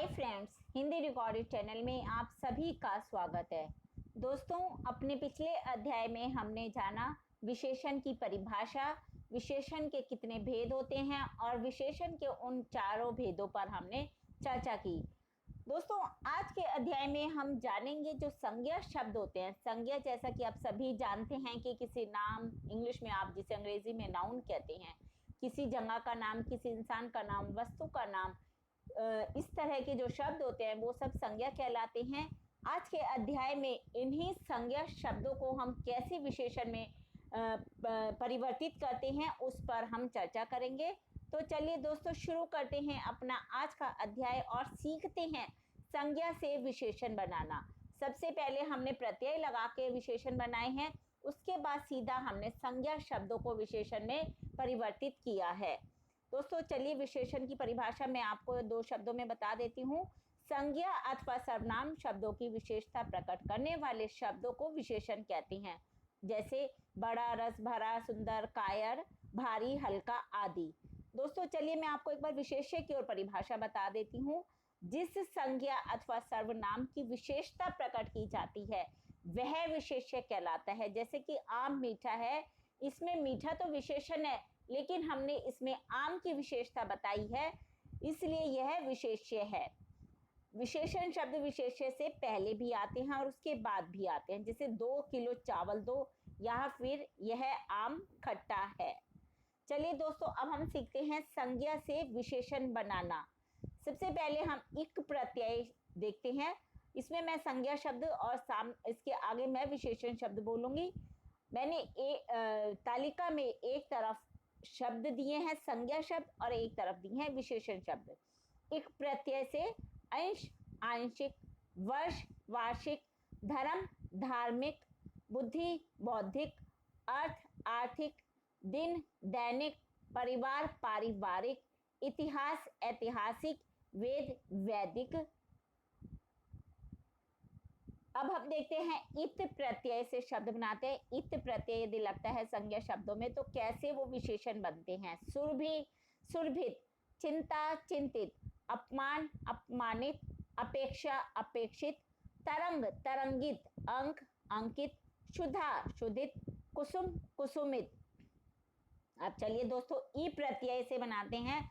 Hi friends, Hindi recorded channel में आप सभी का स्वागत है। दोस्तों, अपने पिछले अध्याय में हमने जाना विशेषण की परिभाषा, विशेषण के कितने भेद होते हैं और विशेषण के उन चारों भेदों पर हमने चर्चा की। दोस्तों, आज के अध्याय में हम जानेंगे जो संज्ञा शब्द होते हैं। संज्ञा जैसा कि आप सभी जानते हैं कि किसी नाम, इंग्लिश में आप जिसे अंग्रेजी में नाउन कहते हैं, किसी जगह का नाम, किसी इंसान का नाम, वस्तु का नाम, इस तरह के जो शब्द होते हैं वो सब संज्ञा कहलाते हैं। आज के अध्याय में इन्हीं संज्ञा शब्दों को हम कैसे विशेषण में परिवर्तित करते हैं उस पर हम चर्चा करेंगे। तो चलिए दोस्तों, शुरू करते हैं अपना आज का अध्याय और सीखते हैं संज्ञा से विशेषण बनाना। सबसे पहले हमने प्रत्यय लगा के विशेषण बनाए हैं, उसके बाद सीधा हमने संज्ञा शब्दों को विशेषण में परिवर्तित किया है। दोस्तों चलिए, विशेषण की परिभाषा मैं आपको दो शब्दों में बता देती हूँ। संज्ञा अथवा सर्वनाम शब्दों की विशेषता प्रकट करने वाले शब्दों को विशेषण कहते हैं, जैसे बड़ा, रस भरा, सुंदर, कायर, भारी, हल्का आदि। दोस्तों चलिए, मैं आपको एक बार विशेष्य की ओर परिभाषा बता देती हूँ। जिस संज्ञा अथवा सर्वनाम की विशेषता प्रकट की जाती है वह विशेष्य कहलाता है। जैसे कि आम मीठा है, इसमें मीठा तो विशेषण है, लेकिन हमने इसमें आम की विशेषता बताई है, इसलिए यह विशेष्य है। विशेषण शब्द विशेष्य से पहले भी आते हैं और उसके बाद भी आते हैं, जैसे 2 किलो चावल दो, या फिर यह आम खट्टा है। चलिए दोस्तों, अब हम सीखते हैं संज्ञा से विशेषण बनाना। सबसे पहले हम इक प्रत्यय देखते हैं। इसमें मैं संज्ञा शब्द और इसके आगे मैं विशेषण शब्द बोलूंगी। मैंने तालिका में एक तरफ शब्द दिए हैं संज्ञा शब्द और एक तरफ दिए हैं विशेषण शब्द। इक प्रत्यय से अंश, आंशिक, वर्ष, वार्षिक, धर्म, धार्मिक, बुद्धि, बौद्धिक, अर्थ, आर्थिक, दिन, दैनिक, परिवार, पारिवारिक, इतिहास, ऐतिहासिक, वेद, वैदिक। अब हम देखते हैं इत प्रत्यय से शब्द बनाते हैं। इत प्रत्यय यदि लगता है संज्ञा शब्दों में तो कैसे वो विशेषण बनते हैं। सुरभि, सुरभित, चिंता, चिंतित, अपमान, अपमानित, अपेक्षा, अपेक्षित, तरंग, तरंगित, अंक, अंकित, शुद्धा, शुद्धित, कुसुम, कुसुमित। अब चलिए दोस्तों, ई प्रत्यय से बनाते हैं।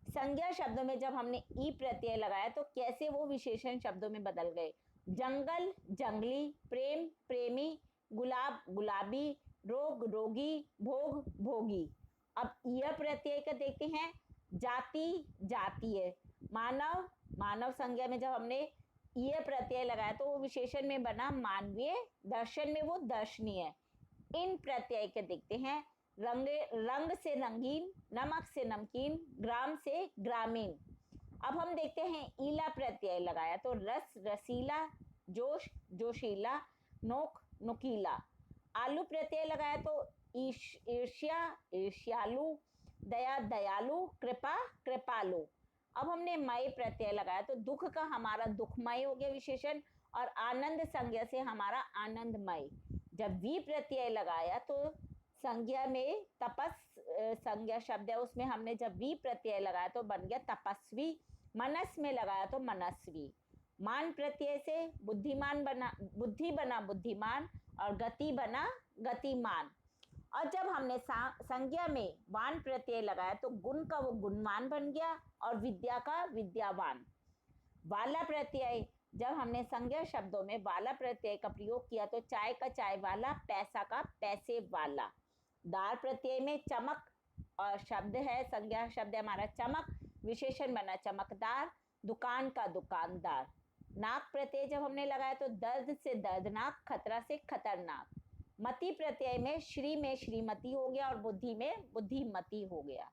संज्ञा शब्दों में जब हमने ई प्रत्यय लगाया तो कैसे वो विशेषण शब्दों में बदल गए। जंगल, जंगली, प्रेम, प्रेमी, गुलाब, गुलाबी, रोग, रोगी, भोग, भोगी। अब यह प्रत्यय का देखते हैं। जाति, जातीय, मानव, मानव संज्ञा में जब हमने यह प्रत्यय लगाया तो वो विशेषण में बना मानवीय, दर्शन में वो दर्शनीय। इन प्रत्यय के देखते हैं। रंग, रंग से रंगीन, नमक से नमकीन, ग्राम से ग्रामीण। अब हम देखते हैं ईला प्रत्यय लगाया तो रस, रसीला, जोश, जोशीला, नोक, नुकीला। आलू प्रत्यय लगाया तो ईर्ष्या, ईर्ष्यालु, दया, दयालु, कृपा, कृपालु। अब हमने मय प्रत्यय लगाया तो दुख का हमारा दुखमय हो गया विशेषण, और आनंद संज्ञा से हमारा आनंदमय। जब वी प्रत्यय लगाया तो संज्ञा में तपस संज्ञा शब्द है, उसमें हमने जब वी प्रत्यय लगाया तो बन गया तपस्वी। मनस में लगाया तो मनस्वी। मान प्रत्यय से बुद्धिमान बना, बुद्धि बना बुद्धिमान, और गति बना गतिमान। और जब हमने संज्ञा में वान प्रत्यय लगाया तो गुण का वो गुणवान बन गया और विद्या का विद्यावान। वाला प्रत्यय, जब हमने संज्ञा शब्दों में वाला प्रत्यय का प्रयोग किया तो चाय का चाय वाला, पैसा का पैसे वाला। दार प्रत्यय में चमक और शब्द है, संज्ञा शब्द है हमारा चमक, विशेषण बना चमकदार, दुकान का दुकानदार। नाक प्रत्यय जब हमने लगाया तो दर्द से दर्दनाक, खतरा से खतरनाक। मति प्रत्यय में श्रीमती हो गया और बुद्धि में बुद्धिमती हो गया।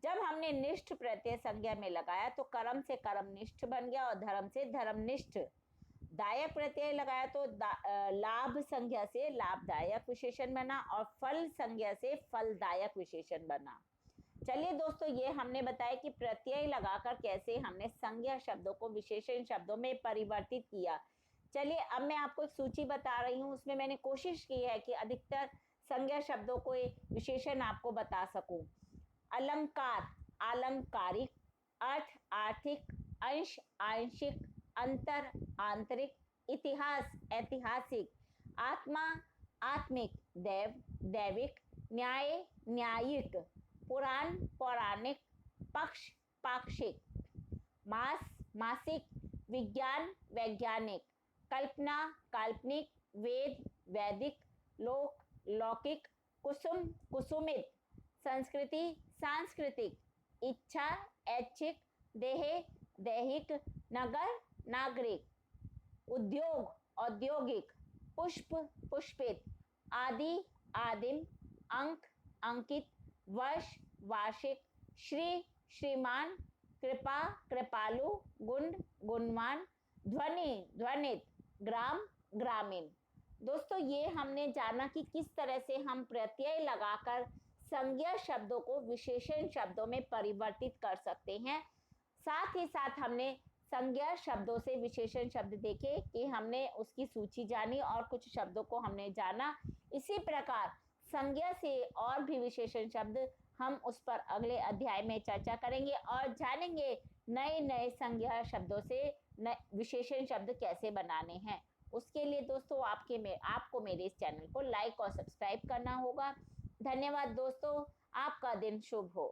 जब हमने निष्ठ प्रत्यय संज्ञा में लगाया तो कर्म से कर्मनिष्ठ बन गया और धर्म से धर्मनिष्ठ। दायक प्रत्यय लगाया तो लाभ संज्ञा से लाभदायक विशेषण बना और फल संज्ञा से फलदायक विशेषण बना। चलिए दोस्तों, ये हमने बताया कि प्रत्यय लगाकर कैसे हमने संज्ञा शब्दों को विशेषण शब्दों में परिवर्तित किया। चलिए, अब मैं आपको एक सूची बता रही हूँ, उसमें मैंने कोशिश की है कि अधिकतर संज्ञा शब्दों को विशेषण आपको बता सकूं। अलंकार, आलंकारिक, अर्थ, आर्थिक, अंश आंशिक, अंतर आंतरिक, इतिहास ऐतिहासिक, आत्मा आत्मिक, दैव दैविक, न्याय न्यायिक, पुराण पौराणिक, पक्ष पाक्षिक, मास मासिक, विज्ञान वैज्ञानिक, कल्पना काल्पनिक, वेद वैदिक, लोक लौकिक, कुसुम कुसुमित, संस्कृति सांस्कृतिक, इच्छा ऐच्छिक, देह दैहिक, नगर नागरिक, उद्योग औद्योगिक, पुष्प पुष्पित, आदि आदिम, अंक अंकित, वर्ष वार्षिक, श्री श्रीमान, कृपा कृपालु, गुण गुणवान, ध्वनि ध्वनित, ग्राम ग्रामीण। दोस्तों ये हमने जाना कि किस तरह से हम प्रत्यय लगाकर संज्ञा शब्दों को विशेषण शब्दों में परिवर्तित कर सकते हैं। साथ ही साथ हमने संज्ञा शब्दों से विशेषण शब्द देखे कि हमने उसकी सूची जानी और कुछ शब्दों को हमने जाना। इसी प्रकार संज्ञा से और भी विशेषण शब्द हम उस पर अगले अध्याय में चर्चा करेंगे और जानेंगे नए नए संज्ञा शब्दों से विशेषण शब्द कैसे बनाने हैं। उसके लिए दोस्तों आपको मेरे इस चैनल को लाइक और सब्सक्राइब करना होगा। धन्यवाद दोस्तों, आपका दिन शुभ हो।